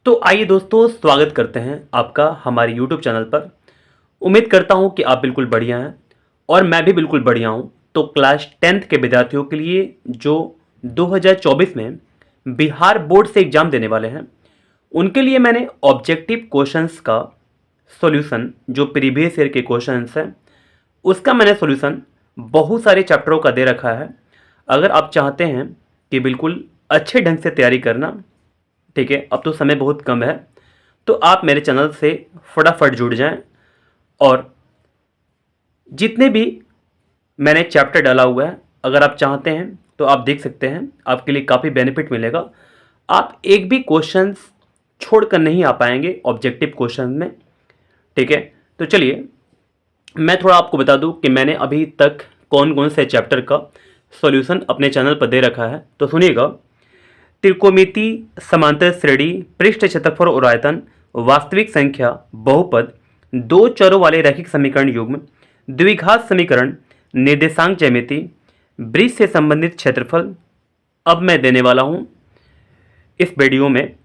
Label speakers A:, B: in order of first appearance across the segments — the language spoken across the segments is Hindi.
A: तो आइए दोस्तों, स्वागत करते हैं आपका हमारे YouTube चैनल पर। उम्मीद करता हूं कि आप बिल्कुल बढ़िया हैं और मैं भी बिल्कुल बढ़िया हूं। तो क्लास 10th के विद्यार्थियों के लिए जो 2024 में बिहार बोर्ड से एग्ज़ाम देने वाले हैं, उनके लिए मैंने ऑब्जेक्टिव क्वेश्चंस का सॉल्यूशन, जो प्रीवियस ईयर के क्वेश्चंस हैं, उसका मैंने सॉल्यूशन बहुत सारे चैप्टरों का दे रखा है। अगर आप चाहते हैं कि बिल्कुल अच्छे ढंग से तैयारी करना, ठीक है, अब तो समय बहुत कम है, तो आप मेरे चैनल से फटाफट जुड़ जाएं और जितने भी मैंने चैप्टर डाला हुआ है, अगर आप चाहते हैं तो आप देख सकते हैं, आपके लिए काफ़ी बेनिफिट मिलेगा। आप एक भी क्वेश्चंस छोड़कर नहीं आ पाएंगे ऑब्जेक्टिव क्वेश्चन में, ठीक है। तो चलिए मैं थोड़ा आपको बता दूं कि मैंने अभी तक कौन कौन से चैप्टर का सॉल्यूशन अपने चैनल पर दे रखा है, तो सुनिएगा। त्रिकोणमिति, समांतर श्रेणी, पृष्ठ क्षेत्रफल और आयतन, वास्तविक संख्या, बहुपद, दो चरों वाले रैखिक समीकरण युग्म, द्विघात समीकरण, निर्देशांक ज्यामिति, वृत्त से संबंधित क्षेत्रफल। अब मैं देने वाला हूं इस वीडियो में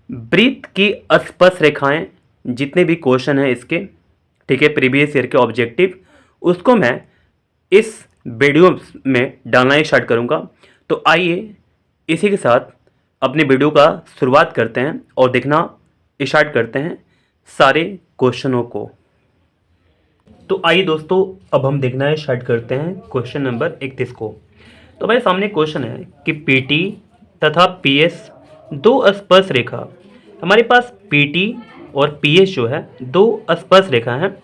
A: वृत्त की स्पर्श रेखाएं, जितने भी क्वेश्चन हैं इसके, ठीक है, प्रीवियस ईयर के ऑब्जेक्टिव, उसको मैं इस वीडियो में डालना स्टार्ट करूंगा। तो आइए इसी के साथ अपने वीडियो का शुरुआत करते हैं और देखना स्टार्ट करते हैं सारे क्वेश्चनों को। तो आइए दोस्तों, अब हम देखना स्टार्ट करते हैं क्वेश्चन नंबर 31 को। तो भाई सामने क्वेश्चन है कि पीटी तथा पीएस दो स्पर्श रेखा, हमारे पास पीटी और पीएस जो है दो स्पर्श रेखा हैं,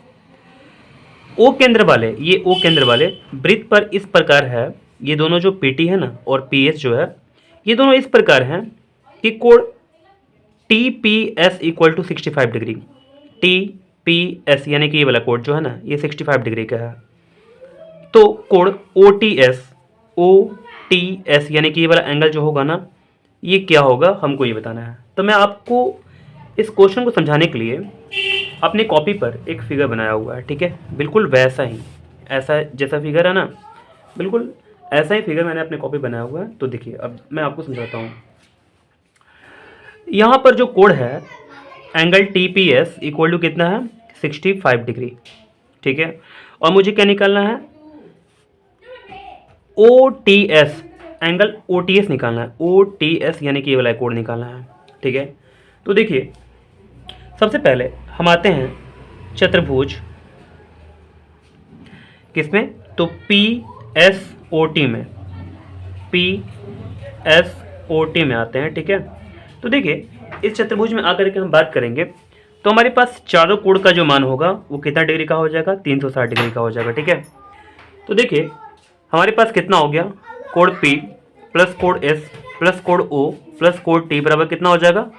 A: ओ केंद्र वाले, ये ओ केंद्र वाले वृत्त पर इस प्रकार है। ये दोनों जो पीटी है ना और पीएस जो है, ये दोनों इस प्रकार हैं कि कोण T P S equal to 65 डिग्री। टी पी एस यानी कि ये वाला कोण जो है ना, ये 65 डिग्री का है। तो कोण ओ टी एस यानी कि ये वाला एंगल जो होगा ना, ये क्या होगा, हमको ये बताना है। तो मैं आपको इस क्वेश्चन को समझाने के लिए अपनी कॉपी पर एक फिगर बनाया हुआ है, ठीक है, बिल्कुल वैसा ही, ऐसा जैसा फिगर है ना, बिल्कुल ऐसा ही फिगर मैंने अपने कॉपी बनाया हुआ है। तो देखिए, अब मैं आपको समझाता हूँ। यहाँ पर जो कोण है, angle T P S equal to कितना है, 65 डिग्री, ठीक है। और मुझे क्या निकालना है, O T S, angle O T S निकालना है। ओ टी एस यानी कि ये वाला कोण निकालना है, ठीक है। तो देखिए, सबसे पहले हम आते हैं चतुर्भुज किसमें, तो पी एस ओ टी में, पी एस ओ टी में आते हैं, ठीक है। तो देखिए, इस चतुर्भुज में आकर के हम बात करेंगे तो हमारे पास चारों कोण का जो मान होगा वो कितना डिग्री का हो जाएगा, 360 डिग्री का हो जाएगा, ठीक है। तो देखिए, हमारे पास कितना हो गया, कोण P प्लस कोण S प्लस कोण O प्लस कोण T बराबर कितना हो जाएगा,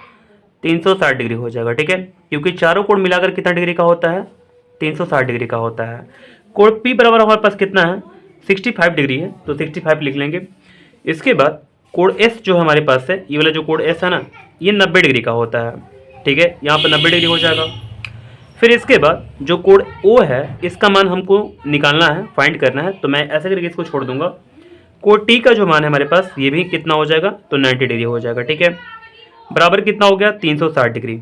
A: 360 डिग्री हो जाएगा, ठीक है। क्योंकि चारों कोण मिलाकर कितना डिग्री का होता है, 360 डिग्री का होता है। कोण P बराबर हमारे पास कितना है, 65 डिग्री है, तो 65 लिख लेंगे। इसके बाद कोण S जो हमारे पास है, ये वाला जो कोण S है ना, ये 90 डिग्री का होता है, ठीक है, यहाँ पर 90 डिग्री हो जाएगा। फिर इसके बाद जो कोण O है, इसका मान हमको निकालना है, फाइंड करना है। तो मैं ऐसे करके इसको छोड़ दूंगा। कोण T का जो मान है हमारे पास, ये भी कितना हो जाएगा, तो 90 डिग्री हो जाएगा, ठीक है। बराबर कितना हो गया, 360 डिग्री।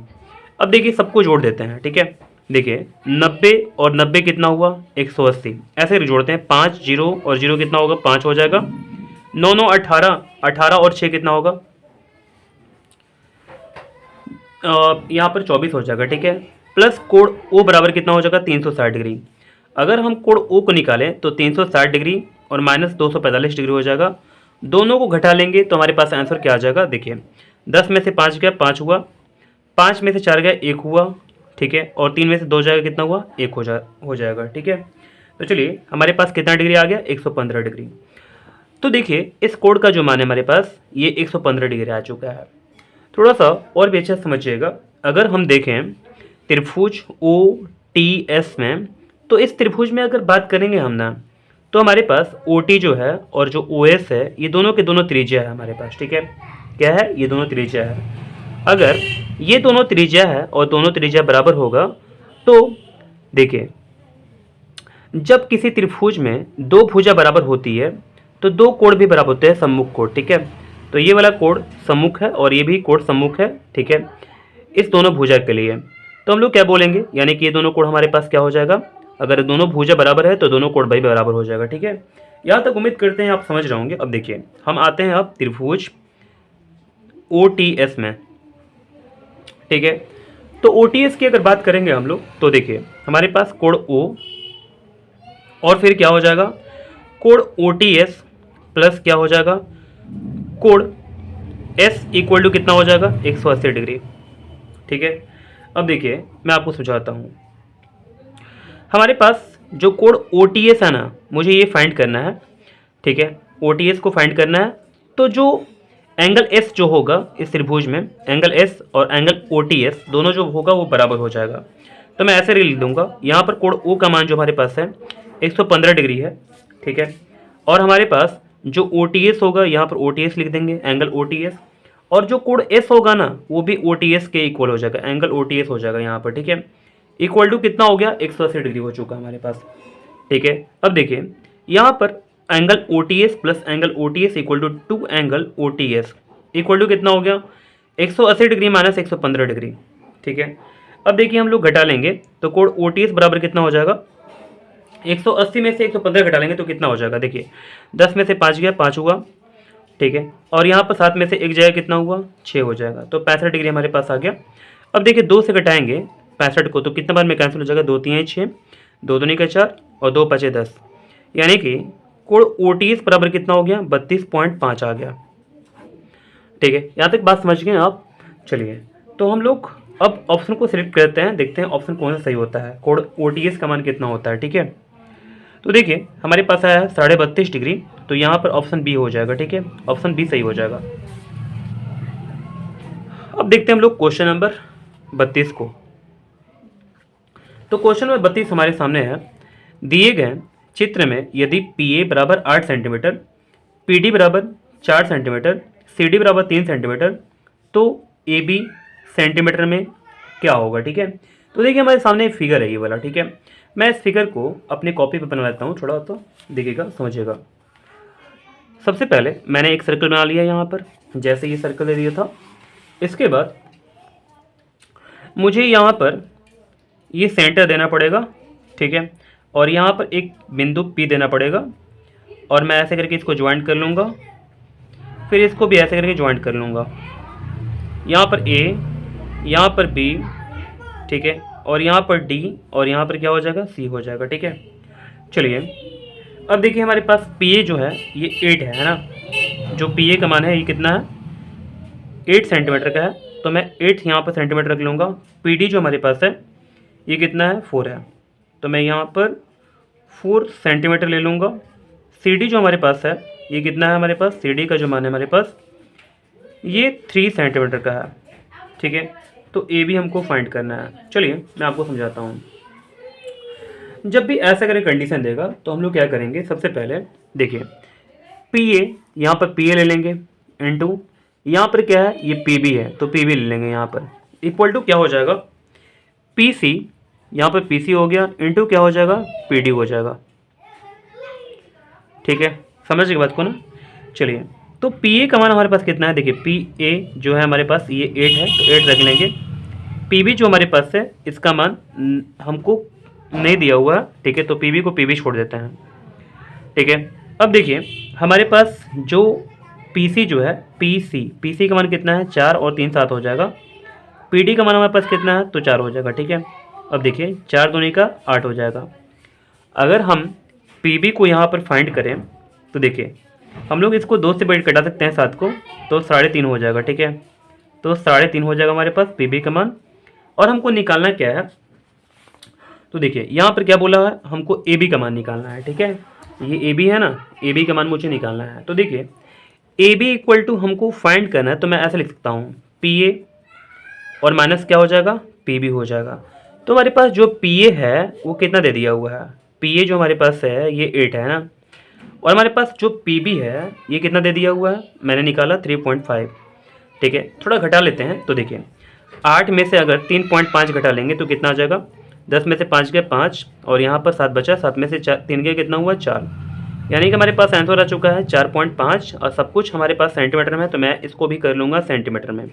A: अब देखिए, सबको जोड़ देते हैं, ठीक है। देखिए, 90 और 90 कितना हुआ, 180, ऐसे करके जोड़ते हैं। 5 जीरो और जीरो कितना होगा, 5 हो जाएगा। 9 9 18, 18 और 6 कितना होगा, यहाँ पर 24 हो जाएगा, ठीक है। प्लस कोण O बराबर कितना हो जाएगा, 360 डिग्री। अगर हम कोण O को निकालें तो 360 डिग्री और माइनस 245 डिग्री हो जाएगा। दोनों को घटा लेंगे तो हमारे पास आंसर क्या आ जाएगा, देखिए, 10 में से 5 गया, 5 हुआ, 5 में से 4 गया, 1 हुआ, ठीक है, और 3 में से 2 जाएगा, कितना हुआ, 1 हो जाएगा, ठीक है। तो चलिए, हमारे पास कितना डिग्री आ गया, 115 डिग्री। तो देखिए, इस कोण का जो मान है हमारे पास, ये 115 डिग्री आ चुका है। थोड़ा सा और भी अच्छा समझिएगा, अगर हम देखें त्रिभुज ओ टी एस में, तो इस त्रिभुज में अगर बात करेंगे हम ना, तो हमारे पास ओ टी जो है और जो ओ एस है, ये दोनों के दोनों त्रिज्या है हमारे पास, ठीक है। क्या है, ये दोनों त्रिज्या है। अगर ये दोनों त्रिज्या है और दोनों त्रिज्या बराबर होगा, तो देखिए, जब किसी त्रिभुज में दो भुजा बराबर होती है तो दो कोण भी बराबर होते हैं, सम्मुख कोण, ठीक है। तो ये वाला कोण सम्मुख है और ये भी कोण सम्मुख है, ठीक है। इस दोनों भुजा के लिए। तो हम लोग क्या बोलेंगे, यानी कि ये दोनों कोण हमारे पास क्या हो जाएगा, अगर दोनों भुजा बराबर है तो दोनों कोण भाई बराबर हो जाएगा। ठीक है, यहाँ तक उम्मीद करते हैं आप समझ रहे होंगे। अब देखिए हम आते हैं अब त्रिभुज OTS में। ठीक है, तो OTS की अगर बात करेंगे हम लोग तो देखिए हमारे पास कोण O और फिर क्या हो जाएगा कोण OTS प्लस क्या हो जाएगा कोण S इक्वल टू कितना हो जाएगा 180 डिग्री। ठीक है, अब देखिए मैं आपको समझाता हूँ। हमारे पास जो कोण OTS है ना, मुझे ये फाइंड करना है। ठीक है, OTS को फाइंड करना है। तो जो एंगल S जो होगा इस त्रिभुज में, एंगल S और एंगल OTS दोनों जो होगा वो बराबर हो जाएगा। तो मैं ऐसे लिख दूंगा, यहाँ पर कोण O का मान जो हमारे पास है 115 डिग्री है। ठीक है, और हमारे पास जो OTS होगा यहाँ पर OTS लिख देंगे, एंगल OTS, और जो कोण S होगा ना वो भी OTS के इक्वल हो जाएगा, एंगल OTS हो जाएगा यहाँ पर। ठीक है, इक्वल टू कितना हो गया 180 डिग्री हो चुका हमारे पास। ठीक है, अब देखिए यहाँ पर angle OTS plus angle OTS equal to 2 angle OTS equal to कितना हो गया 180 डिग्री माइनस 115 डिग्री। ठीक है, अब देखिए हम लोग घटा लेंगे तो कोण OTS बराबर कितना हो जाएगा 180 में से 115 घटा लेंगे तो कितना हो जाएगा, देखिए 10 में से 5 गया 5 हुआ। ठीक है, और यहाँ पर 7 में से 1 जाएगा कितना हुआ 6 हो जाएगा, तो 65 डिग्री हमारे पास आ गया। अब देखिए 2 से घटाएंगे 65 को तो कितना बार में कैंसिल हो जाएगा, 2 3 6, 2 दूनी का 4 और 2 5 10, यानी कि कोण OTS बराबर कितना हो गया 32.5 आ गया। ठीक है, यहाँ तक बात समझ गए आप। चलिए तो हम लोग अब ऑप्शन को सिलेक्ट करते हैं, देखते हैं ऑप्शन कौन सा सही होता है, कोण OTS का मान कितना होता है। ठीक है, तो देखिए हमारे पास आया है 32.5 डिग्री, तो यहाँ पर ऑप्शन बी हो जाएगा। ठीक है, ऑप्शन बी सही हो जाएगा। अब देखते हैं हम लोग क्वेश्चन नंबर 32 को। तो क्वेश्चन नंबर 32 हमारे सामने है, दिए गए चित्र में यदि PA बराबर 8 सेंटीमीटर, PD बराबर 4 सेंटीमीटर, CD बराबर 3 सेंटीमीटर, तो AB सेंटीमीटर में क्या होगा। ठीक है, तो देखिए हमारे सामने एक फिगर है ये वाला। ठीक है, मैं इस फिगर को अपनी कॉपी पर बना लेता हूँ, थोड़ा तो देखिएगा समझिएगा। सबसे पहले मैंने एक सर्कल बना लिया यहाँ पर, जैसे ये सर्कल दे दिया था। इसके बाद मुझे यहाँ पर ये सेंटर देना पड़ेगा। ठीक है, और यहाँ पर एक बिंदु P देना पड़ेगा, और मैं ऐसे करके इसको ज्वाइंट कर लूँगा, फिर इसको भी ऐसे करके ज्वाइंट कर लूँगा। यहाँ पर A, यहाँ पर B, ठीक है, और यहाँ पर D, और यहाँ पर क्या हो जाएगा C हो जाएगा। ठीक है, चलिए अब देखिए हमारे पास PA जो है ये 8 है ना, जो PA का मान है ये कितना है 8 सेंटीमीटर का है, तो मैं 8 यहाँ पर सेंटीमीटर रख लूँगा। PD जो हमारे पास है ये कितना है 4 है, तो मैं यहाँ पर 4 सेंटीमीटर ले लूँगा। CD जो हमारे पास है ये कितना है हमारे पास, CD का जो मान है हमारे पास ये 3 सेंटीमीटर का है। ठीक है, तो AB हमको फाइंड करना है। चलिए मैं आपको समझाता हूँ। जब भी ऐसा करें कंडीशन देगा तो हम लोग क्या करेंगे, सबसे पहले देखिए PA, यहाँ पर PA ले लेंगे, इनटू यहाँ पर क्या है ये PB है तो PB ले लेंगे, यहाँ पर इक्वल टू क्या हो जाएगा PC, यहाँ पर PC हो गया, इनटू क्या हो जाएगा PD हो जाएगा। ठीक है, समझ गए बात को ना। चलिए तो PA का मान हमारे पास कितना है, देखिए PA जो है हमारे पास ये 8 है तो 8 रख लेंगे। PB जो हमारे पास है इसका मान हमको नहीं दिया हुआ है। ठीक है, तो PB को PB छोड़ देते हैं। ठीक है, अब देखिए हमारे पास जो PC जो है PC का मान कितना है 4 और 3 7 हो जाएगा। PD का मान हमारे पास कितना है तो 4 हो जाएगा। ठीक है, अब देखिए 4 दूनी का 8 हो जाएगा। अगर हम PB को यहाँ पर फाइंड करें तो देखिए हम लोग इसको 2 से बैठ कटा सकते हैं 7 को, तो 3.5 हो जाएगा। ठीक है, तो 3.5 हो जाएगा हमारे पास PB का मान। और हमको निकालना क्या है, तो देखिए यहाँ पर क्या बोला है, हमको AB का मान निकालना है। ठीक है, ये AB है ना, AB का मान मुझे निकालना है। तो देखिए AB इक्वल टू हमको फाइंड करना है, तो मैं ऐसे लिख सकता हूँ PA और माइनस क्या हो जाएगा PB हो जाएगा। तो हमारे पास जो PA है वो कितना दे दिया हुआ है, PA जो हमारे पास है ये 8 है ना, और हमारे पास जो PB है ये कितना दे दिया हुआ है, मैंने निकाला 3.5। ठीक है, थोड़ा घटा लेते हैं। तो देखिए 8 में से अगर 3.5 घटा लेंगे तो कितना आ जाएगा, 10 में से 5 गए 5, और यहाँ पर 7 बचा, 7 में से 3 गए कितना हुआ 4, यानी कि हमारे पास आंसर आ चुका है 4.5। और सब कुछ हमारे पास सेंटीमीटर में है तो मैं इसको भी कर लूँगा सेंटीमीटर में।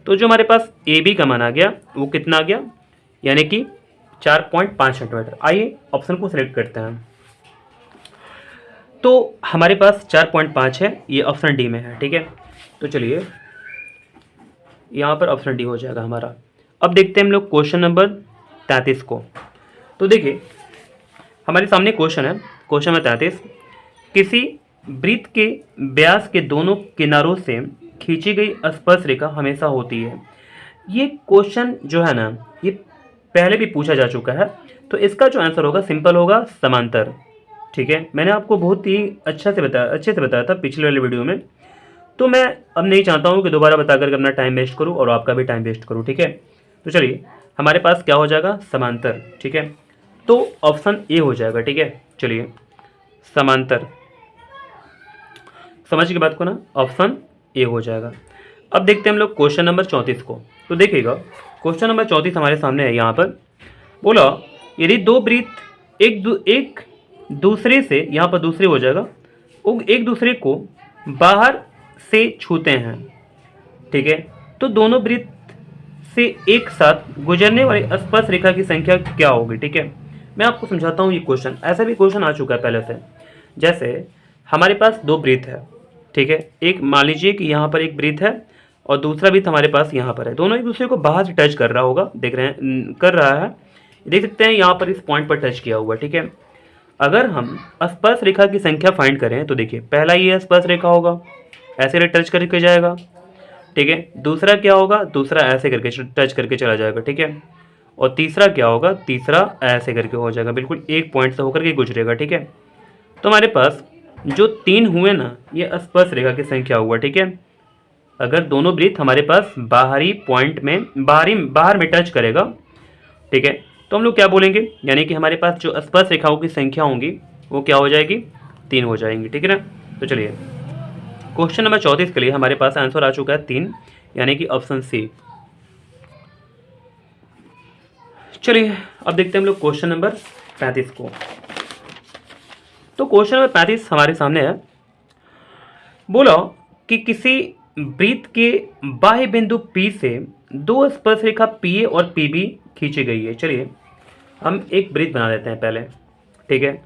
A: तो जो हमारे पास ए बी का मान आ गया वो कितना आ गया, यानी कि 4.5 सेंटीमीटर। आइए ऑप्शन को सिलेक्ट करते हैं। तो हमारे पास 4.5 है, ये ऑप्शन डी में है। ठीक है, तो चलिए यहाँ पर ऑप्शन डी हो जाएगा हमारा। अब देखते हैं हम लोग क्वेश्चन नंबर 33 को। तो देखिए हमारे सामने क्वेश्चन है, क्वेश्चन नंबर 33, किसी वृत्त के व्यास के दोनों किनारों से खींची गई स्पर्श रेखा हमेशा होती है। ये क्वेश्चन जो है ना, ये पहले भी पूछा जा चुका है, तो इसका जो आंसर होगा सिंपल होगा, समांतर। ठीक है, मैंने आपको बहुत ही अच्छे से बताया था पिछले वाले वीडियो में, तो मैं अब नहीं चाहता हूँ कि दोबारा बता करके अपना टाइम वेस्ट करूँ और आपका भी टाइम वेस्ट करूँ। ठीक है, तो चलिए हमारे पास क्या हो जाएगा, समांतर। ठीक है, तो ऑप्शन ए हो जाएगा। ठीक है, चलिए समांतर, समझ की बात को ना, ऑप्शन ए हो जाएगा। अब देखते हैं हम लोग क्वेश्चन नंबर 34 को। तो देखिएगा क्वेश्चन नंबर 34 हमारे सामने है। यहाँ पर बोला यदि दो वृत्त एक दूसरे से, यहाँ पर दूसरे हो जाएगा, वो एक दूसरे को बाहर से छूते हैं। ठीक है, तो दोनों वृत्त से एक साथ गुजरने वाली स्पर्श रेखा की संख्या क्या होगी। ठीक है, मैं आपको समझाता हूँ ये क्वेश्चन। ऐसा भी क्वेश्चन आ चुका है पहले से। जैसे हमारे पास दो वृत्त है, ठीक है, एक मान लीजिए कि यहाँ पर एक वृत्त है और दूसरा वृत्त हमारे पास यहाँ पर है, दोनों एक दूसरे को बाहर से टच कर रहा होगा, देख रहे हैं, कर रहा है, देख सकते हैं यहाँ पर इस पॉइंट पर टच किया हुआ। ठीक है, अगर हम स्पर्श रेखा की संख्या फाइंड करें तो देखिए पहला ये स्पर्श रेखा होगा, ऐसे टच करके जाएगा। ठीक है, दूसरा क्या होगा, दूसरा ऐसे करके टच करके चला जाएगा। ठीक है, और तीसरा क्या होगा, तीसरा ऐसे करके हो जाएगा, बिल्कुल एक पॉइंट से होकर के गुजरेगा। ठीक है, तो हमारे पास जो तीन हुए ना, ये स्पर्श रेखा की संख्या हुआ। ठीक है, अगर दोनों वृत्त हमारे पास बाहरी पॉइंट में बाहर में टच करेगा, ठीक है, तो हम लोग क्या बोलेंगे, यानी कि हमारे पास जो स्पर्श रेखाओं की संख्या होंगी वो क्या हो जाएगी, 3 हो जाएंगी। ठीक है ना, तो चलिए क्वेश्चन नंबर 34 के लिए हमारे पास आंसर आ चुका है 3, यानी कि ऑप्शन सी। चलिए अब देखते हैं हम लोग क्वेश्चन नंबर 35 को। तो क्वेश्चन नंबर 35 हमारे सामने है। बोला कि किसी वृत्त के बाह्य बिंदु P से दो स्पर्श रेखा PA और PB खींची गई है। चलिए हम एक वृत्त बना लेते हैं पहले। ठीक है,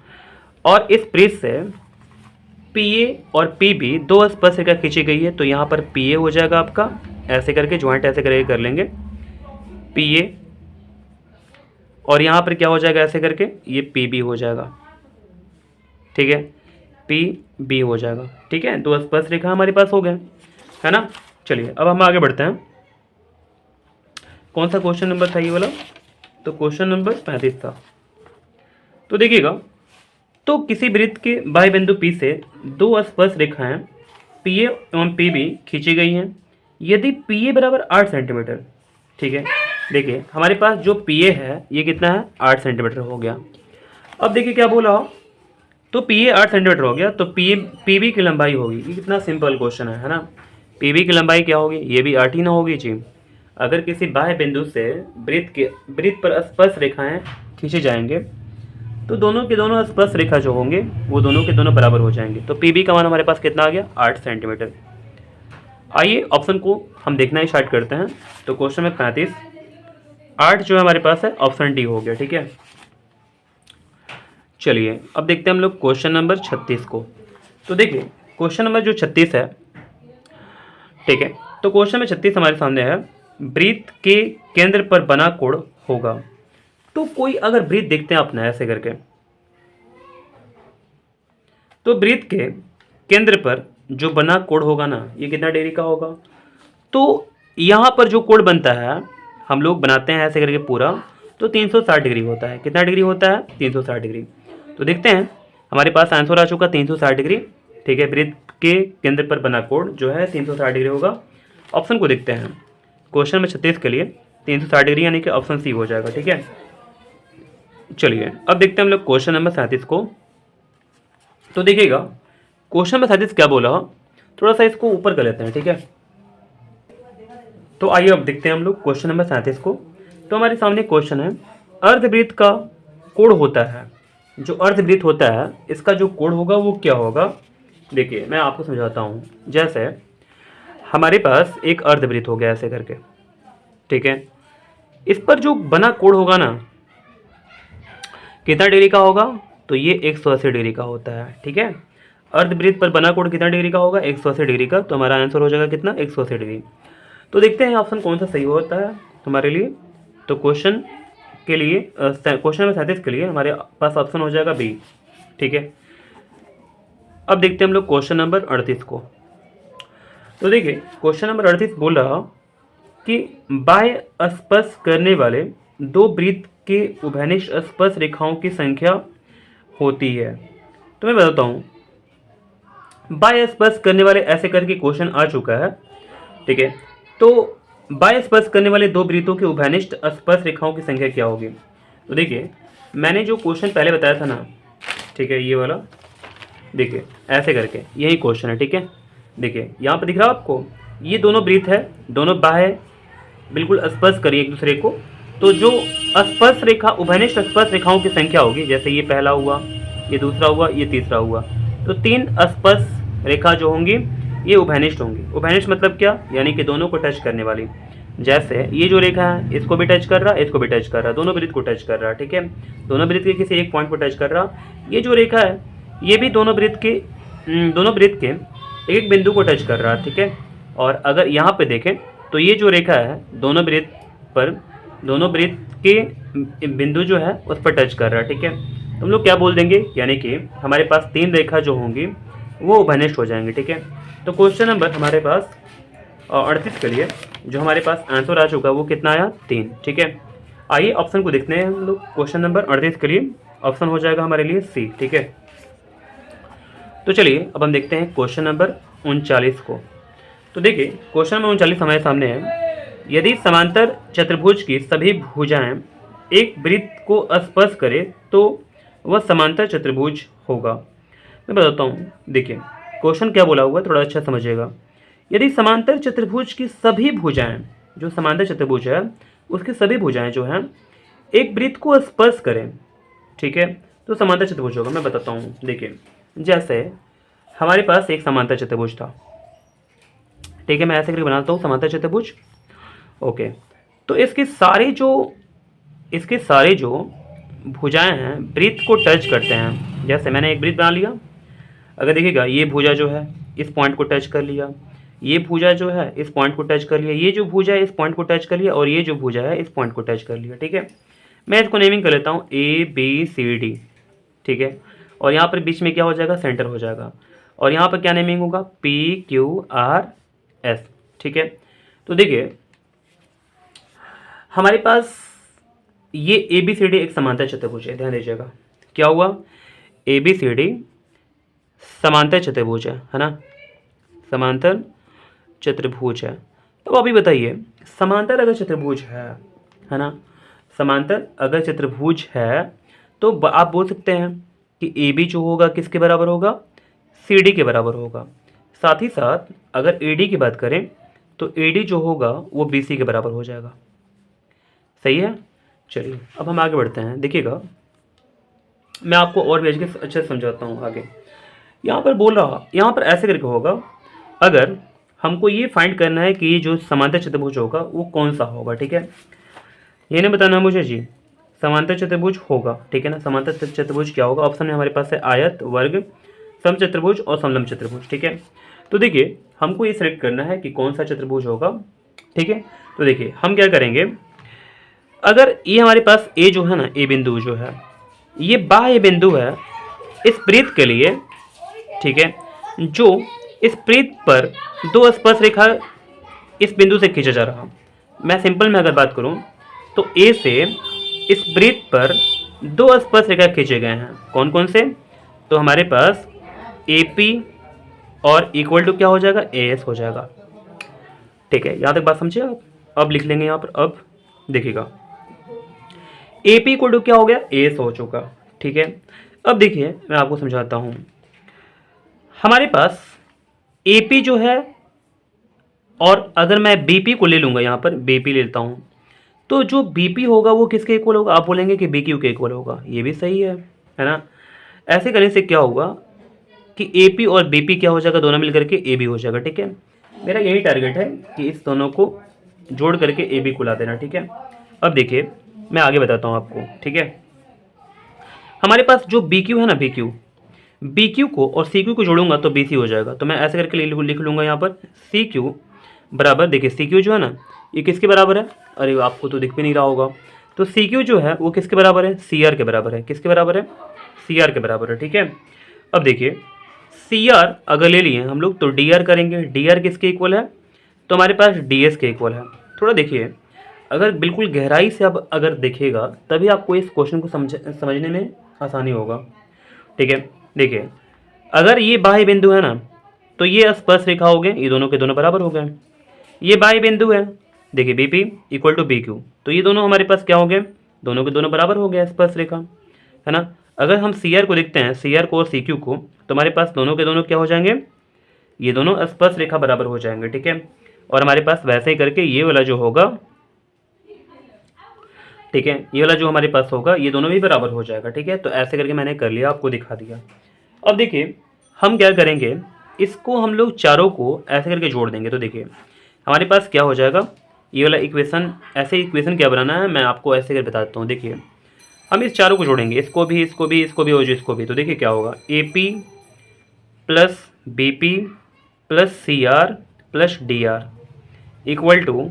A: और इस वृत्त से PA और PB दो स्पर्श रेखा खींची गई है, तो यहाँ पर PA हो जाएगा आपका, ऐसे करके ज्वाइंट ऐसे करके कर लेंगे PA, और यहाँ पर क्या हो जाएगा, ऐसे करके ये PB हो जाएगा। ठीक है, PB हो जाएगा। ठीक है, दो स्पर्श रेखा हमारे पास हो गए, है ना। चलिए अब हम आगे बढ़ते हैं। कौन सा क्वेश्चन नंबर था ये वाला, तो क्वेश्चन नंबर 35 था। तो देखिएगा, तो किसी वृत्त के बाह्य बिंदु P से दो स्पर्श रेखाएं PA एवं PB खींची गई हैं यदि PA बराबर 8 सेंटीमीटर। ठीक है, देखिए हमारे पास जो PA है ये कितना है, 8 सेंटीमीटर हो गया। अब देखिए क्या बोला, तो PA 8 सेंटीमीटर हो गया, तो PB की लंबाई होगी, ये कितना सिंपल क्वेश्चन है ना। PB की लंबाई क्या होगी, ये भी 8 ही ना होगी जी। अगर किसी बाह्य बिंदु से वृत्त पर स्पर्श रेखाएं खींचे जाएंगे तो दोनों के दोनों स्पर्श रेखा जो होंगे वो दोनों के दोनों बराबर हो जाएंगे। तो PB का मान हमारे पास कितना आ गया, 8 सेंटीमीटर। आइए ऑप्शन को हम देखना स्टार्ट करते हैं। तो क्वेश्चन में 35, 8 जो है हमारे पास है, ऑप्शन डी हो गया। ठीक है, चलिए अब देखते हैं हम लोग क्वेश्चन नंबर 36 को। तो देखिए क्वेश्चन नंबर जो 36 है, ठीक है, तो क्वेश्चन में 36 हमारे सामने है, वृत्त के केंद्र पर बना कोण होगा। तो कोई अगर वृत्त देखते हैं अपना ऐसे करके, तो वृत्त के केंद्र पर जो बना कोण होगा ना, ये कितना डिग्री का होगा। तो यहाँ पर जो कोण बनता है हम लोग बनाते हैं ऐसे करके पूरा, तो 360 डिग्री होता है। कितना डिग्री होता है, 360 डिग्री। तो देखते हैं हमारे पास आंसर आ चुका 360 डिग्री। ठीक है, वृत्त के केंद्र पर बना कोण जो है 360 डिग्री होगा। ऑप्शन को देखते हैं क्वेश्चन में 36 के लिए 360 डिग्री, यानी कि ऑप्शन सी हो जाएगा। ठीक है, चलिए अब देखते हैं हम लोग क्वेश्चन नंबर 37 को। तो देखिएगा क्वेश्चन नंबर 37 क्या बोला, थोड़ा सा इसको ऊपर कर लेते हैं। ठीक है, तो आइए अब देखते हैं हम लोग क्वेश्चन नंबर 37 को। तो हमारे सामने क्वेश्चन है, अर्धवृत्त का कोण होता है, जो अर्धवृत्त होता है इसका जो कोण होगा वो क्या होगा। देखिए मैं आपको समझाता हूँ। जैसे हमारे पास एक अर्धवृत्त हो गया ऐसे करके, ठीक है। इस पर जो बना कोण होगा ना, कितना डिग्री का होगा, तो ये 180 डिग्री का होता है, ठीक है। अर्धवृत्त पर बना कोण कितना डिग्री का होगा, 180 डिग्री का। तो हमारा आंसर हो जाएगा कितना, 180 डिग्री। तो देखते हैं ऑप्शन कौन सा सही होता है हमारे लिए। तो क्वेश्चन के लिए क्वेश्चन नंबर 37 के लिए हमारे पास ऑप्शन हो जाएगा बी, ठीक है। अब देखते हैं हम लोग क्वेश्चन नंबर 38 को। तो देखिए क्वेश्चन नंबर 38 बोल रहा कि बाह्य स्पर्श करने वाले दो वृत्त के उभयनिष्ठ स्पर्श रेखाओं की संख्या होती है। तो मैं बताता हूँ, बाह्य स्पर्श करने वाले ऐसे करके क्वेश्चन आ चुका है, ठीक है। तो बाह्य स्पर्श करने वाले दो वृत्तों के उभयनिष्ठ स्पर्श रेखाओं की संख्या क्या होगी। तो देखिए मैंने जो क्वेश्चन पहले बताया था ना, ठीक है, ये वाला देखिए ऐसे करके यही क्वेश्चन है, ठीक है। देखिए यहाँ पर दिख रहा है आपको, ये दोनों वृत्त है, दोनों बाह्य बिल्कुल स्पर्श करिए एक दूसरे को। तो जो स्पर्श रेखा उभयनिष्ठ स्पर्श रेखाओं की संख्या होगी, जैसे ये पहला हुआ, ये दूसरा हुआ, ये तीसरा हुआ, तो 3 स्पर्श रेखा जो होंगी ये उभयनिष्ठ होंगी। उभयनिष्ठ मतलब क्या, यानी कि दोनों को टच करने वाली। जैसे ये जो रेखा है इसको भी टच कर रहा है, इसको भी टच कर रहा है, दोनों वृत्त को टच कर रहा है, ठीक है। दोनों वृत्त के किसी एक पॉइंट को टच कर रहा। ये जो रेखा है ये भी दोनों वृत्त के एक बिंदु को टच कर रहा है, ठीक है। और अगर यहाँ पे देखें तो ये जो रेखा है दोनों वृत्त के बिंदु जो है उस पर टच कर रहा है, ठीक है। तो हम लोग क्या बोल देंगे, यानी कि हमारे पास 3 रेखा जो होंगी वो उभयनिष्ठ हो जाएंगे, ठीक है। तो क्वेश्चन नंबर हमारे पास 38 के लिए जो हमारे पास आंसर आ चुका है वो कितना आया, 3, ठीक है। आइए ऑप्शन को देखते हैं हम लोग। क्वेश्चन नंबर 38 के लिए ऑप्शन हो जाएगा हमारे लिए सी, ठीक है। तो चलिए अब हम देखते हैं क्वेश्चन नंबर 39 को। तो देखिए क्वेश्चन नंबर 39 हमारे सामने है, यदि समांतर चतुर्भुज की सभी भुजाएं एक वृत्त को स्पर्श करे तो वह समांतर चतुर्भुज होगा। मैं बताता हूँ, देखिए क्वेश्चन क्या बोला हुआ है थोड़ा अच्छा समझिएगा। यदि समांतर चतुर्भुज की सभी भुजाएं, जो समांतर चतुर्भुज है उसकी सभी भुजाएं जो हैं एक वृत्त को स्पर्श करें, ठीक है, तो समांतर चतुर्भुज होगा। मैं बताता हूँ, देखिए जैसे हमारे पास एक समांतर चतुर्भुज था, ठीक है, मैं ऐसे करके बनाता हूँ समांतर चतुर्भुज, ओके। तो इसके सारे जो भुजाएं हैं वृत्त को टच करते हैं। जैसे मैंने एक वृत्त बना लिया, अगर देखिएगा ये भुजा जो है इस पॉइंट को टच कर लिया, ये भुजा जो है इस पॉइंट को टच कर लिया, ये जो भुजा है इस पॉइंट को टच कर लिया, और ये जो भुजा है इस पॉइंट को टच कर लिया, ठीक है। मैं इसको नेमिंग कर लेता हूँ ABCD, ठीक है। और यहाँ पर बीच में क्या हो जाएगा, सेंटर हो जाएगा। और यहाँ पर क्या नेमिंग होगा, PQRS, ठीक है। तो देखिए हमारे पास ये ABCD एक समांतर चतुर्भुज है, ध्यान दीजिएगा। क्या हुआ, ABCD समांतर चतुर्भुज है ना, समांतर चतुर्भुज है। तो अभी बताइए समांतर अगर चतुर्भुज है ना, समांतर अगर चतुर्भुज है तो आप बोल सकते हैं कि AB जो होगा किसके बराबर होगा, CD के बराबर होगा। साथ ही साथ अगर AD की बात करें तो AD जो होगा वो BC के बराबर हो जाएगा, सही है। चलिए अब हम आगे बढ़ते हैं, देखिएगा मैं आपको और भी अच्छे से समझाता हूँ आगे। यहाँ पर ऐसे करके होगा, अगर हमको ये फाइंड करना है कि ये जो समांतर चतुर्भुज होगा वो कौन सा होगा, ठीक है। ये नहीं बताना मुझे जी, समांतर चतुर्भुज होगा, ठीक है ना। समांतर चतुर्भुज क्या होगा, ऑप्शन में हमारे पास है आयत, वर्ग, समचतुर्भुज और समलंब चतुर्भुज, ठीक है। तो देखिए हमको ये सिलेक्ट करना है कि कौन सा चतुर्भुज होगा, ठीक है। तो देखिए हम क्या करेंगे, अगर ये हमारे पास ए जो है ना, ए बिंदु जो है ये बाह्य बिंदु है इस वृत्त के लिए, ठीक है, जो इस वृत्त पर दो स्पर्श रेखा इस बिंदु से खींचा जा रहा। मैं सिंपल में अगर बात करूं तो ए से इस वृत्त पर दो स्पर्श रेखा खींचे गए हैं, कौन कौन से, तो हमारे पास AP और इक्वल टू क्या हो जाएगा, AS हो जाएगा, ठीक है। यहाँ तक बात समझिए आप। अब लिख लेंगे यहाँ पर, अब देखिएगा AP इक्वल टू क्या हो गया, AS हो चुका, ठीक है। अब देखिए मैं आपको समझाता हूँ, हमारे पास AP जो है, और अगर मैं BP को ले लूँगा, यहाँ पर BP लेता हूँ, तो जो BP होगा वो किसके इक्वल होगा, आप बोलेंगे कि BQ के इक्वल होगा, ये भी सही है ना। ऐसे करने से क्या होगा कि AP और BP क्या हो जाएगा, दोनों मिलकर के AB हो जाएगा, ठीक है। मेरा यही टारगेट है कि इस दोनों को जोड़ करके ए बी को ला देना, ठीक है। अब देखिए मैं आगे बताता हूँ आपको, ठीक है। हमारे पास जो बी क्यू है ना, बी क्यू को और सी क्यू को जोड़ूंगा तो बी सी हो जाएगा। तो मैं ऐसे करके लिख लूँगा यहाँ पर सी क्यू बराबर, देखिए सी क्यू जो है ना ये किसके बराबर है, अरे आपको तो दिख भी नहीं रहा होगा। तो सी क्यू जो है वो किसके बराबर है, सी आर के बराबर है। किसके बराबर है, सी आर के बराबर है, ठीक है। अब देखिए सी आर अगर ले लिए हम लोग तो डी आर करेंगे, डी आर किसके इक्वल है, तो हमारे पास डी एस के इक्वल है। थोड़ा देखिए अगर बिल्कुल गहराई से अब अगर देखिएगा तभी आपको इस क्वेश्चन को समझने में आसानी होगा, ठीक है। देखिए अगर ये बाह्य बिंदु है ना तो ये स्पर्श रेखा हो गए, ये दोनों के दोनों बराबर हो गए। ये बाह्य बिंदु है, देखिए B P equal to B Q, तो ये दोनों हमारे पास क्या हो गए, दोनों के दोनों बराबर हो गया स्पर्श रेखा, है ना। अगर हम सी आर को देखते हैं, सी आर को और सी क्यू को, तो हमारे पास दोनों के दोनों क्या हो जाएंगे, ये दोनों स्पर्श रेखा बराबर हो जाएंगे, ठीक है। और हमारे पास वैसे ही करके ये वाला जो होगा, ठीक है, ये वाला जो हमारे पास होगा ये दोनों भी बराबर हो जाएगा, ठीक है। तो ऐसे करके मैंने कर लिया, आपको दिखा दिया। अब देखिए हम क्या करेंगे, इसको हम लोग चारों को ऐसे करके जोड़ देंगे। तो देखिए हमारे पास क्या हो जाएगा, ये वाला इक्वेशन, ऐसे इक्वेशन क्या बनाना है मैं आपको ऐसे करके बता देता हूँ। देखिए हम इस चारों को जोड़ेंगे, इसको भी इसको भी इसको भी और इसको भी। तो देखिए क्या होगा, A P plus B P plus C R plus D R equal to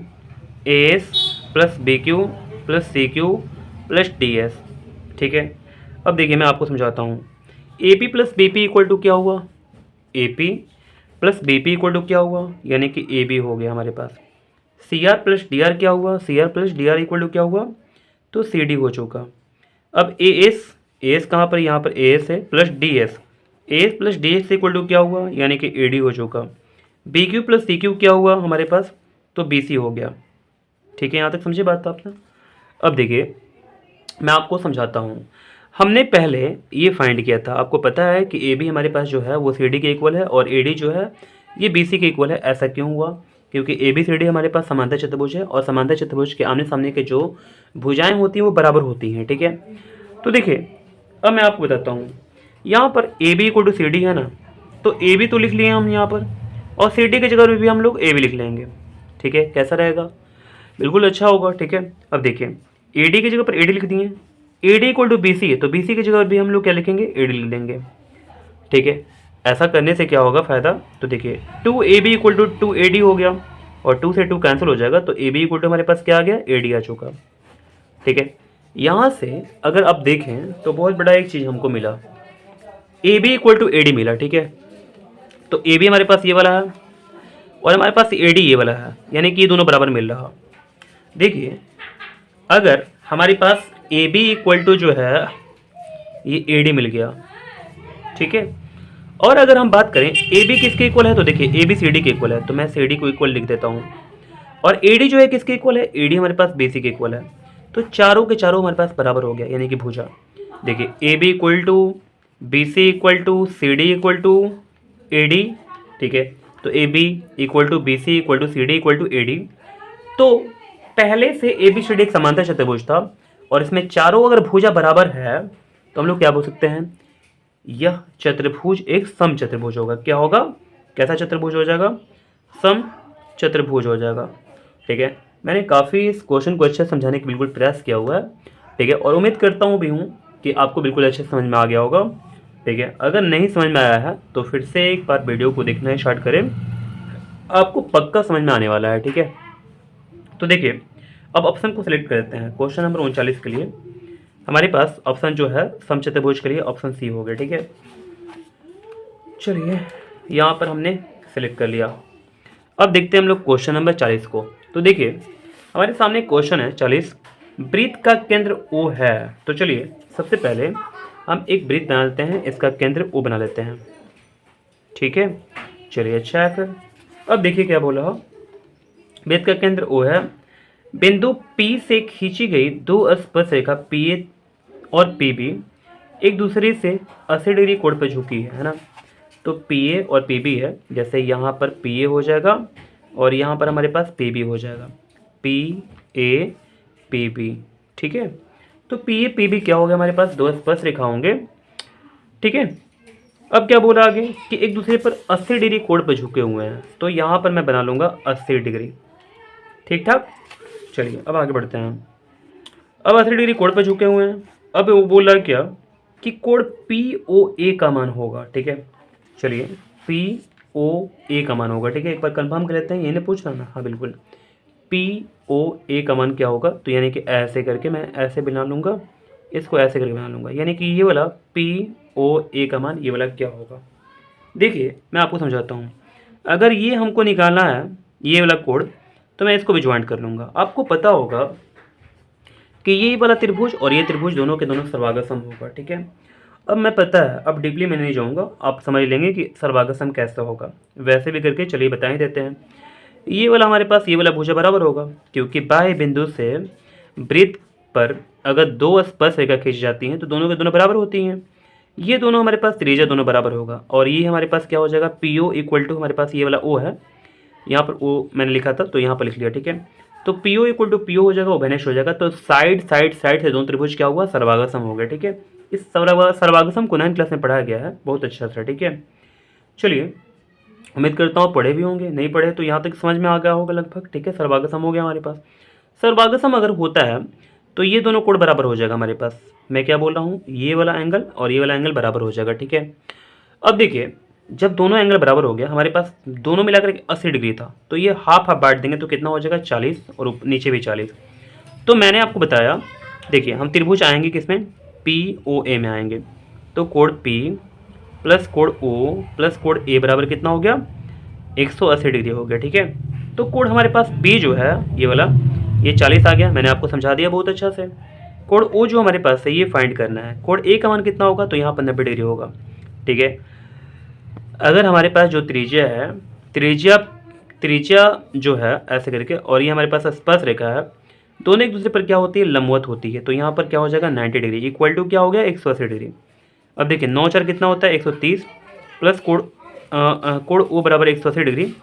A: A S plus B Q plus C Q plus D S, ठीक है। अब देखिए मैं आपको समझाता हूँ, A P plus B P equal to क्या हुआ, A P plus B P equal to क्या हुआ, यानी कि ए बी हो गया हमारे पास। C R plus D R क्या हुआ, सी R plus D R equal to क्या हुआ, तो सी डी हो चुका। अब ए एस कहाँ पर, यहाँ पर ए एस है plus D S, A S plus D S equal to क्या हुआ, यानी कि ए डी हो चुका। B Q plus C Q क्या हुआ हमारे पास, तो बी सी हो गया, ठीक है। यहाँ तक समझे बात आपने। अब देखिए मैं आपको समझाता हूँ, हमने पहले ये फाइंड किया था, आपको पता है कि ए बी हमारे पास जो है वो सी डी के इक्वल है और ए डी जो है ये बी सी के इक्वल है। ऐसा क्यों हुआ, क्योंकि ए बी सी डी हमारे पास समांतर चतुर्भुज है और समांतर चतुर्भुज के आमने सामने के जो भुजाएं होती हैं वो बराबर होती हैं, ठीक है। तो देखिए अब मैं आपको बताता हूँ, यहाँ पर A B equal to C D है ना, तो ए बी तो लिख लिए हम यहाँ पर और सी डी की जगह भी हम लोग ए बी लिख लेंगे, ठीक है। कैसा रहेगा, बिल्कुल अच्छा होगा, ठीक है। अब देखिए ए डी की जगह पर ए डी लिख दिए, A D equal to B C है तो बी सी की जगह भी हम लोग क्या लिखेंगे, ए डी लिख देंगे, ठीक है। ऐसा करने से क्या होगा फ़ायदा, तो देखिए two A B equal to two A D हो गया और टू से टू कैंसिल हो जाएगा, तो ए बी इक्वल टू हमारे पास क्या आ गया, ए डी आ चुका, ठीक है। यहाँ से अगर आप देखें तो बहुत बड़ा एक चीज़ हमको मिला, A B equal to A D मिला, ठीक है। तो ए बी हमारे पास ये वाला है और हमारे पास ए डी ये वाला है, यानी कि ये दोनों बराबर मिल रहा। देखिए अगर हमारे पास ए बी इक्वल टू जो है ये ए डी मिल गया, ठीक है। और अगर हम बात करें ए बी किसके इक्वल है, तो देखिए ए बी सी डी के इक्वल है, तो मैं सी डी को इक्वल लिख देता हूँ। और ए डी जो है किसके इक्वल है, ए डी हमारे पास बी सी के इक्वल है, तो चारों के चारों हमारे पास बराबर हो गया, यानी कि भुजा। देखिए A B equal to B C equal to C D equal to A D, ठीक है। तो A B equal to B C equal to C D equal to A D. तो पहले से ए बी सी डी एक समांतर चतुर्भुज था और इसमें चारों अगर भुजा बराबर है तो हम लोग क्या बोल सकते हैं, यह चतुर्भुज एक सम चतुर्भुज होगा। क्या होगा, कैसा चतुर्भुज हो जाएगा, सम चतुर्भुज हो जाएगा, ठीक है। मैंने काफ़ी इस क्वेश्चन को अच्छे से समझाने का बिल्कुल प्रयास किया हुआ है, ठीक है। और उम्मीद करता हूँ भी हूँ कि आपको बिल्कुल अच्छे से समझ में आ गया होगा, ठीक है। अगर नहीं समझ में आया है तो फिर से एक बार वीडियो को देखना स्टार्ट करें, आपको पक्का समझ में आने वाला है, ठीक है। तो देखिए अब ऑप्शन को सिलेक्ट कर देते हैं। क्वेश्चन नंबर 39 के लिए हमारे पास ऑप्शन जो है समचतुर्भुज के लिए ऑप्शन सी हो गया, ठीक है। चलिए यहाँ पर हमने सेलेक्ट कर लिया। अब देखते हैं हम लोग क्वेश्चन नंबर 40 को। तो देखिए हमारे सामने क्वेश्चन है 40, वृत्त का केंद्र ओ है। तो चलिए सबसे पहले हम एक वृत्त बना लेते हैं, इसका केंद्र ओ बना लेते हैं, ठीक है। चलिए अच्छा है फिर। अब देखिए क्या बोला, वृत्त का केंद्र ओ है, बिंदु P से खींची गई दो स्पर्श रेखा PA और PB एक दूसरे से 80 डिग्री कोण पर झुकी है ना। तो PA और PB है, जैसे यहाँ पर PA हो जाएगा और यहाँ पर हमारे पास PB हो जाएगा, PA PB, ठीक है। तो PA PB क्या हो गया, हमारे पास दो स्पर्श रेखा होंगे, ठीक है। अब क्या बोला आगे कि एक दूसरे पर 80 डिग्री कोण पर झुके हुए हैं, तो यहाँ पर मैं बना लूँगा 80 डिग्री, ठीक ठाक। चलिए अब आगे बढ़ते हैं। अब 80 डिग्री कोण पर झुके हुए हैं। अब वो बोल रहा है क्या कि कोण पी ओ ए का मान होगा। ठीक है, चलिए पी ओ ए का मान होगा। ठीक है, एक बार कंफर्म कर लेते हैं, यही ने पूछ रहा ना। हाँ बिल्कुल, पी ओ ए का मान क्या होगा, तो यानी कि ऐसे करके मैं ऐसे बना लूँगा, इसको ऐसे करके बना लूँगा, यानी कि ये वाला पी ओ ए का मान ये वाला क्या होगा। देखिए मैं आपको समझाता हूँ। अगर ये हमको निकालना है ये वाला कोण, तो मैं इसको भी ज्वाइंट कर लूँगा। आपको पता होगा कि ये वाला त्रिभुज और ये त्रिभुज दोनों के दोनों सर्वागसम होगा। ठीक है, अब मैं पता है, अब डीपली मैं नहीं जाऊँगा, आप समझ लेंगे कि सर्वागसम कैसा होगा। वैसे भी करके चलिए बता ही देते हैं। ये वाला हमारे पास ये वाला भुजा बराबर होगा, क्योंकि बाह्य बिंदु से वृत्त पर अगर दो स्पर्श रेखा खींची जाती हैं तो दोनों के दोनों बराबर होती हैं। ये दोनों हमारे पास त्रिज्या दोनों बराबर होगा, और ये हमारे पास क्या हो जाएगा, पी ओ इक्वल टू हमारे पास ये वाला ओ है, यहाँ पर ओ मैंने लिखा था तो यहाँ पर लिख लिया। ठीक है, तो P O equal to P O हो जाएगा, वो वैनिश हो जाएगा, तो साइड साइड साइड से दोनों त्रिभुज क्या हुआ, सर्वागसम हो गया। ठीक है, इस सर्वागसम को 9th क्लास में पढ़ाया गया है बहुत अच्छा सा। ठीक है, चलिए उम्मीद करता हूँ पढ़े भी होंगे, नहीं पढ़े तो यहाँ तक समझ में आ गया होगा लगभग। ठीक है, सर्वागसम हो गया हमारे पास। सर्वागसम अगर होता है तो ये दोनों कोण बराबर हो जाएगा हमारे पास। मैं क्या बोल रहा हूँ, ये वाला एंगल और ये वाला एंगल बराबर हो जाएगा। ठीक है, अब देखिए जब दोनों एंगल बराबर हो गया, हमारे पास दोनों मिलाकर 80 डिग्री था, तो ये हाफ हाफ बांट देंगे तो कितना हो जाएगा 40, और नीचे भी 40। तो मैंने आपको बताया, देखिए हम त्रिभुज आएंगे किसमें, पी ओ ए में आएंगे, तो कोण पी प्लस कोण ओ प्लस कोण ए बराबर कितना हो गया, 180 डिग्री हो गया। ठीक है, तो कोण हमारे पास बी जो है ये वाला, ये 40 आ गया, मैंने आपको समझा दिया बहुत अच्छा से। कोण ओ जो हमारे पास है ये फाइंड करना है, कोण ए का मान कितना होगा, तो यहाँ पर 90 डिग्री होगा। ठीक है, अगर हमारे पास जो त्रिज्या है, त्रिज्या त्रिज्या जो है ऐसे करके, और ये हमारे पास स्पर्श रेखा है, दोनों एक दूसरे पर क्या होती है, लंबवत होती है, तो यहाँ पर क्या हो जाएगा 90 डिग्री इक्वल टू क्या हो गया 180 डिग्री। अब देखिए 9 4 कितना होता है 130, प्लस कोण ओ बराबर 180 डिग्री,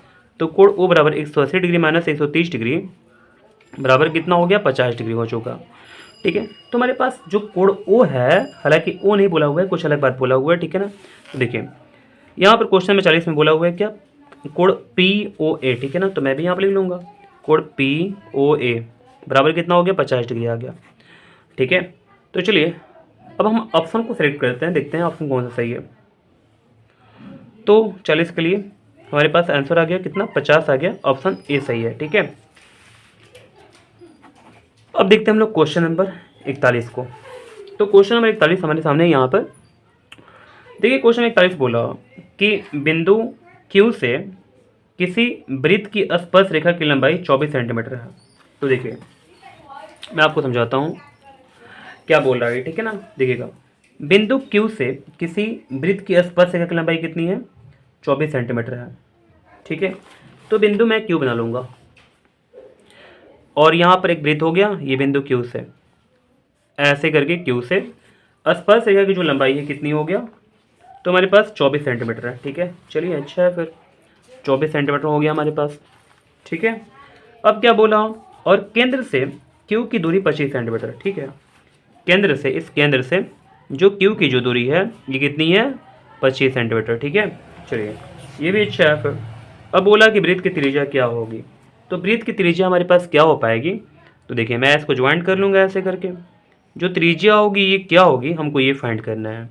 A: तो कोण ओ बराबर 180 डिग्री माइनस 130 डिग्री बराबर कितना हो गया 50 डिग्री हो चुका। ठीक है, तो हमारे पास जो कोण ओ है, हालांकि ओ नहीं बोला हुआ है, कुछ अलग बात बोला हुआ है। ठीक है ना, तो देखिए यहाँ पर क्वेश्चन में 40 में बोला हुआ है क्या, कोण पी ओ ए। ठीक है ना, तो मैं भी यहाँ पर लिख लूँगा कोण पी ओ ए बराबर कितना हो गया 50 डिग्री आ गया। ठीक है, तो चलिए अब हम ऑप्शन को सिलेक्ट करते हैं, देखते हैं ऑप्शन कौन सा सही है। तो 40 के लिए हमारे पास आंसर आ गया कितना, 50 आ गया, ऑप्शन ए सही है। ठीक है, अब देखते हैं हम लोग क्वेश्चन नंबर 41 को। तो क्वेश्चन नंबर 41 हमारे सामने यहाँ पर देखिए, क्वेश्चन 41 बोला कि बिंदु Q से किसी वृत्त की स्पर्श रेखा की लंबाई 24 सेंटीमीटर है। तो देखिए मैं आपको समझाता हूँ क्या बोल रहा है। ठीक है ना, देखिएगा बिंदु Q से किसी वृत्त की स्पर्श रेखा की लंबाई कितनी है, 24 सेंटीमीटर है। ठीक है, तो बिंदु मैं Q बना लूँगा, और यहाँ पर एक वृत्त हो गया, ये बिंदु Q से ऐसे करके Q से स्पर्श रेखा की जो लंबाई है कितनी हो गया, तो हमारे पास 24 सेंटीमीटर है। ठीक है, चलिए अच्छा है, फिर 24 सेंटीमीटर हो गया हमारे पास। ठीक है, अब क्या बोला, और केंद्र से Q की दूरी 25 सेंटीमीटर। ठीक है, केंद्र से, इस केंद्र से जो Q की जो दूरी है ये कितनी है, 25 सेंटीमीटर। ठीक है, चलिए ये भी अच्छा है। फिर अब बोला कि वृत्त की त्रिज्या क्या होगी, तो वृत्त की त्रिज्या हमारे पास क्या हो पाएगी, तो देखिए मैं इसको ज्वाइंट कर लूँगा ऐसे करके, जो त्रिज्या होगी ये क्या होगी, हमको ये फाइंड करना है।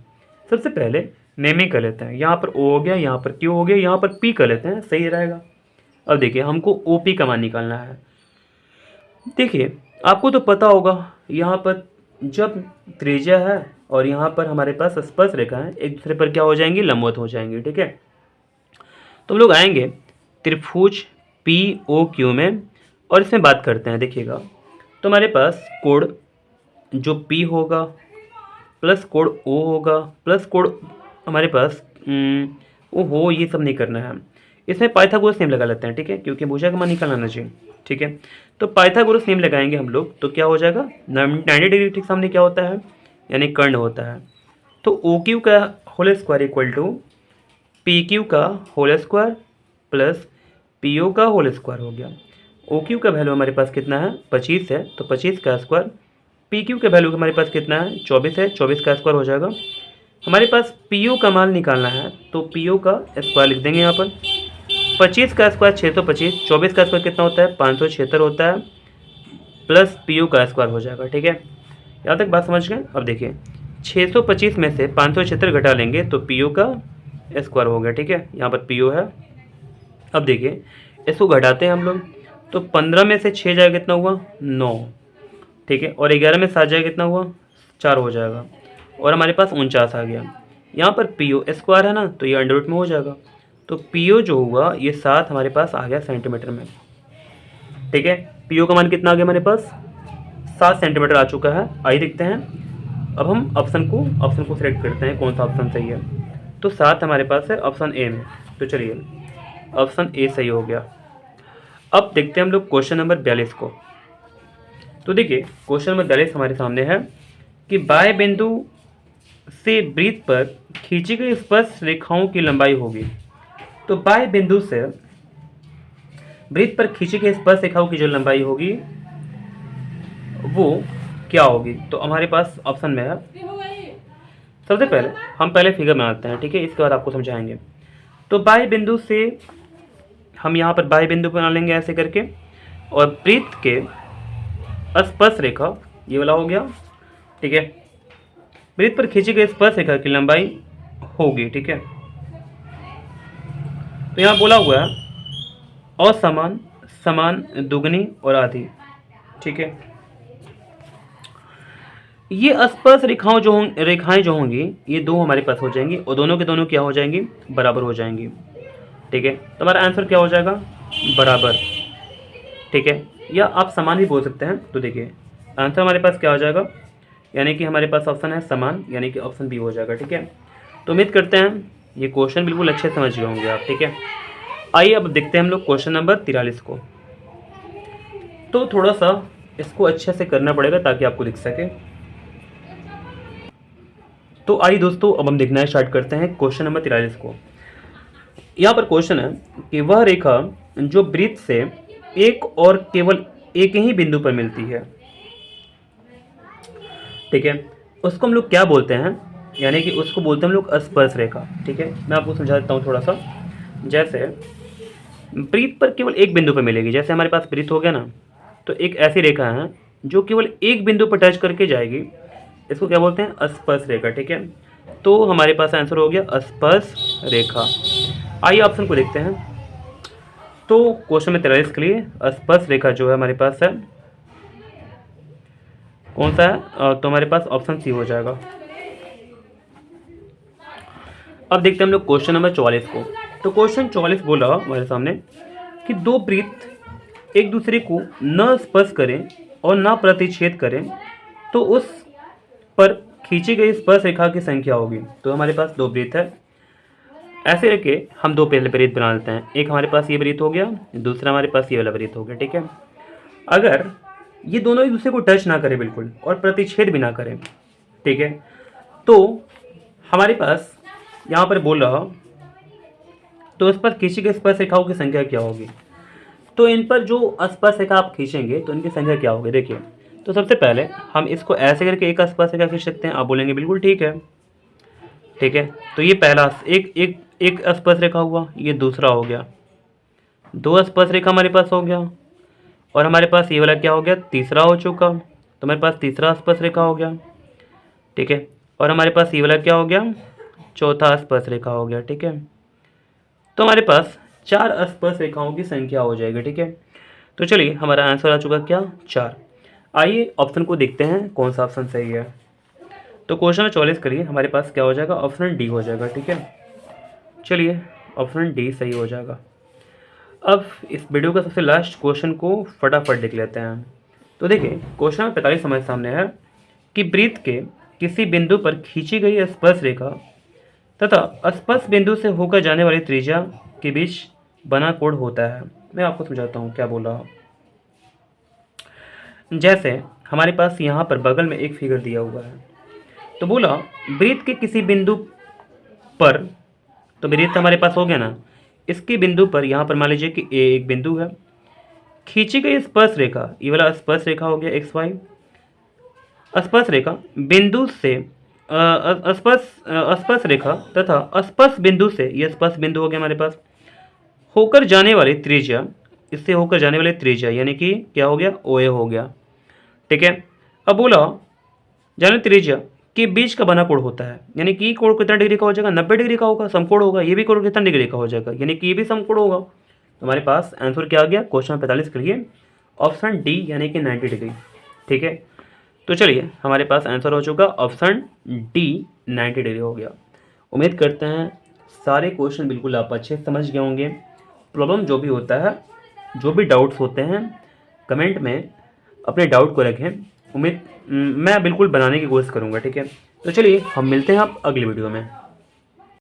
A: सबसे पहले नेमिंग कर लेते हैं, यहाँ पर O हो गया, यहाँ पर Q हो गया, यहाँ पर P कर लेते हैं, सही रहेगा। अब देखिए हमको OP का मान निकालना है। देखिए आपको तो पता होगा, यहाँ पर जब त्रिज्या है और यहाँ पर हमारे पास स्पर्श रेखा है, एक दूसरे पर क्या हो जाएंगी, लंबवत हो जाएंगी। ठीक है, तो हम लोग आएंगे त्रिभुज POQ में, और इसमें बात करते हैं। देखिएगा तो हमारे पास कोण जो P होगा प्लस कोण O होगा प्लस कोण हमारे पास हो, ये सब नहीं करना है, इसमें पाइथागोरस नियम लगा लेते हैं। ठीक है, क्योंकि भुजा का मान निकालना चाहिए। ठीक है, तो पाइथागोरस नियम लगाएंगे हम लोग, तो क्या हो जाएगा 90 डिग्री ठीक सामने क्या होता है, यानी कर्ण होता है। तो OQ का whole square equal to PQ का होल स्क्वायर प्लस PO का होल स्क्वायर हो गया। OQ का वैल्यू हमारे पास कितना है 25 है, तो 25 का स्क्वायर, PQ का वैल्यू हमारे पास कितना है 24 है, 24 का स्क्वायर हो जाएगा। हमारे पास PO का मान निकालना है, तो PO का स्क्वायर लिख देंगे यहाँ पर, 25 का स्क्वायर 625, 24 का स्क्वायर कितना होता है 576 होता है, प्लस पी का स्क्वायर हो जाएगा। ठीक है, यहाँ तक बात समझ गए। अब देखिए 625 में से 576 घटा लेंगे तो पी का स्क्वायर हो गया। ठीक है, यहाँ पर पी है। अब देखिए इसको घटाते हैं हम लोग, तो 15 में से 6 जाएगा कितना हुआ 9। ठीक है, और 11 में 7 जाएगा कितना हुआ 4 हो जाएगा, और हमारे पास 49 आ गया। यहाँ पर पी स्क्वायर है ना, तो ये अंडर रूट में हो जाएगा, तो पी जो हुआ ये 7 हमारे पास आ गया सेंटीमीटर में। ठीक है, पी का मान कितना आ गया हमारे पास 7 सेंटीमीटर आ चुका है। आइए देखते हैं, अब हम ऑप्शन को सिलेक्ट करते हैं कौन सा ऑप्शन सही है। तो 7 हमारे पास है ऑप्शन ए में, तो चलिए ऑप्शन ए सही हो गया। अब देखते हैं हम लोग क्वेश्चन नंबर 42 को। तो देखिए क्वेश्चन नंबर 42 हमारे सामने है कि बाएं बिंदु से वृत्त पर खींची गई स्पर्श रेखाओं की लंबाई होगी। तो बाएं बिंदु से वृत्त पर खींची गई स्पर्श रेखाओं की जो लंबाई होगी वो क्या होगी। तो हमारे पास ऑप्शन में है, सबसे पहले हम फिगर बनाते हैं। ठीक है, इसके बाद आपको समझाएंगे। तो बाएं बिंदु से हम यहाँ पर बाएं बिंदु बना लेंगे ऐसे करके, और वृत्त के स्पर्श रेखा ये वाला हो गया। ठीक है, वृत्त पर खींची गई स्पर्श रेखा की लंबाई होगी। ठीक है, तो यहाँ बोला हुआ है असमान, समान, दुगनी और आधी। ठीक है, ये स्पर्श रेखाएं जो होंगी ये दो हमारे पास हो जाएंगी, और दोनों के दोनों क्या हो जाएंगी बराबर हो जाएंगी। ठीक है, तो हमारा आंसर क्या हो जाएगा बराबर। ठीक है, या आप समान भी बोल सकते हैं। तो देखिए आंसर हमारे पास क्या हो जाएगा, यानी कि हमारे पास ऑप्शन है समान, यानी कि ऑप्शन बी हो जाएगा। ठीक है, तो उम्मीद करते हैं ये क्वेश्चन बिल्कुल अच्छे से समझ गए होंगे आप। ठीक है, आइए अब देखते हैं हम लोग क्वेश्चन नंबर 43 को। तो थोड़ा सा इसको अच्छे से करना पड़ेगा ताकि आपको दिख सके। तो आइए दोस्तों अब हम देखना स्टार्ट करते हैं क्वेश्चन नंबर 43 को। यहाँ पर क्वेश्चन है कि वह रेखा जो वृत्त से एक और केवल एक ही बिंदु पर मिलती है। ठीक है, उसको हम लोग क्या बोलते हैं, यानी कि उसको बोलते हैं हम लोग स्पर्श रेखा। ठीक है, मैं आपको समझा देता हूँ थोड़ा सा। जैसे वृत्त पर केवल एक बिंदु पर मिलेगी, जैसे हमारे पास वृत्त हो गया ना, तो एक ऐसी रेखा है जो केवल एक बिंदु पर टच करके जाएगी, इसको क्या बोलते हैं स्पर्श रेखा। ठीक है, तो हमारे पास आंसर हो गया स्पर्श रेखा। आइए ऑप्शन को देखते हैं। तो क्वेश्चन में 43 के लिए स्पर्श रेखा जो है हमारे पास है कौन सा है, तो हमारे पास ऑप्शन सी हो जाएगा। अब देखते हैं हम लोग क्वेश्चन नंबर 44 को। तो क्वेश्चन 44 बोला हमारे सामने कि दो वृत्त एक दूसरे को न स्पर्श करें और न प्रतिच्छेद करें तो उस पर खींची गई स्पर्श रेखा की संख्या होगी। तो हमारे पास दो वृत्त है, ऐसे रखे हम दो पहले वृत्त बना लेते हैं। एक हमारे पास ये वृत्त हो गया, दूसरा हमारे पास ये वाला वृत्त हो गया। ठीक है, अगर ये दोनों एक दूसरे को टच ना करें बिल्कुल और प्रतिच्छेद भी ना करें, ठीक है, तो हमारे पास यहाँ पर बोल रहा तो उस पर खींची गई स्पर्श रेखाओं की संख्या क्या होगी। तो इन पर जो स्पर्श रेखा आप खींचेंगे तो इनकी संख्या क्या होगी। देखिए, तो सबसे पहले हम इसको ऐसे करके एक स्पर्श रेखा खींच सकते हैं। आप बोलेंगे बिल्कुल ठीक है। ठीक है, तो ये पहला एक स्पर्श रेखा हुआ, ये दूसरा हो गया, दो स्पर्श रेखा हमारे पास हो गया, और हमारे पास ये वाला क्या हो गया तीसरा हो चुका, तो हमारे पास तीसरा स्पर्श रेखा हो गया। ठीक है, और हमारे पास ये वाला क्या हो गया चौथा स्पर्श रेखा हो गया। ठीक है, तो हमारे पास 4 स्पर्श रेखाओं की संख्या हो जाएगी। ठीक है, तो चलिए हमारा आंसर आ चुका क्या 4। आइए ऑप्शन को देखते हैं कौन सा ऑप्शन सही है। तो क्वेश्चन में 44 करिए, हमारे पास क्या हो जाएगा ऑप्शन डी हो जाएगा। ठीक है, चलिए ऑप्शन डी सही हो जाएगा। अब इस वीडियो का सबसे लास्ट क्वेश्चन को फटाफट देख लेते हैं। तो देखिए क्वेश्चन 45 हमारे सामने है कि वृत्त के किसी बिंदु पर खींची गई स्पर्श रेखा तथा स्पर्श बिंदु से होकर जाने वाली त्रिज्या के बीच बना कोण होता है। मैं आपको समझाता हूँ क्या बोला। जैसे हमारे पास यहाँ पर बगल में एक फिगर दिया हुआ है, तो बोला वृत्त के किसी बिंदु पर, तो वृत्त हमारे पास हो गया ना, इसके बिंदु पर यहाँ पर मान लीजिए कि ए एक बिंदु है, खींची गई स्पर्श रेखा ये वाला स्पर्श रेखा हो गया एक्स वाई, स्पर्श रेखा बिंदु से स्पर्श रेखा तथा स्पर्श बिंदु से, ये स्पर्श बिंदु हो गया हमारे पास, होकर जाने वाली त्रिज्या, इससे होकर जाने वाली त्रिज्या यानी कि क्या हो गया, ओ ए हो गया। ठीक है, अब बोला जाने त्रिज्या के बीच का बना कोण होता है, यानी कि कोण कितना डिग्री का हो जाएगा, 90 डिग्री का होगा, समकोण होगा। ये भी कोण कितना डिग्री का हो जाएगा, यानी कि ये भी समकोण होगा। तो हमारे पास आंसर क्या आ गया क्वेश्चन 45 के लिए, ऑप्शन डी यानी कि 90 डिग्री। ठीक है, तो चलिए हमारे पास आंसर हो चुका ऑप्शन डी 90 डिग्री हो गया। उम्मीद करते हैं सारे क्वेश्चन बिल्कुल आप अच्छे से समझ गए होंगे। प्रॉब्लम जो भी होता है, जो भी डाउट्स होते हैं, कमेंट में अपने डाउट को रखें। मैं बिल्कुल बनाने की कोशिश करूँगा। ठीक है, तो चलिए हम मिलते हैं आप अगली वीडियो में।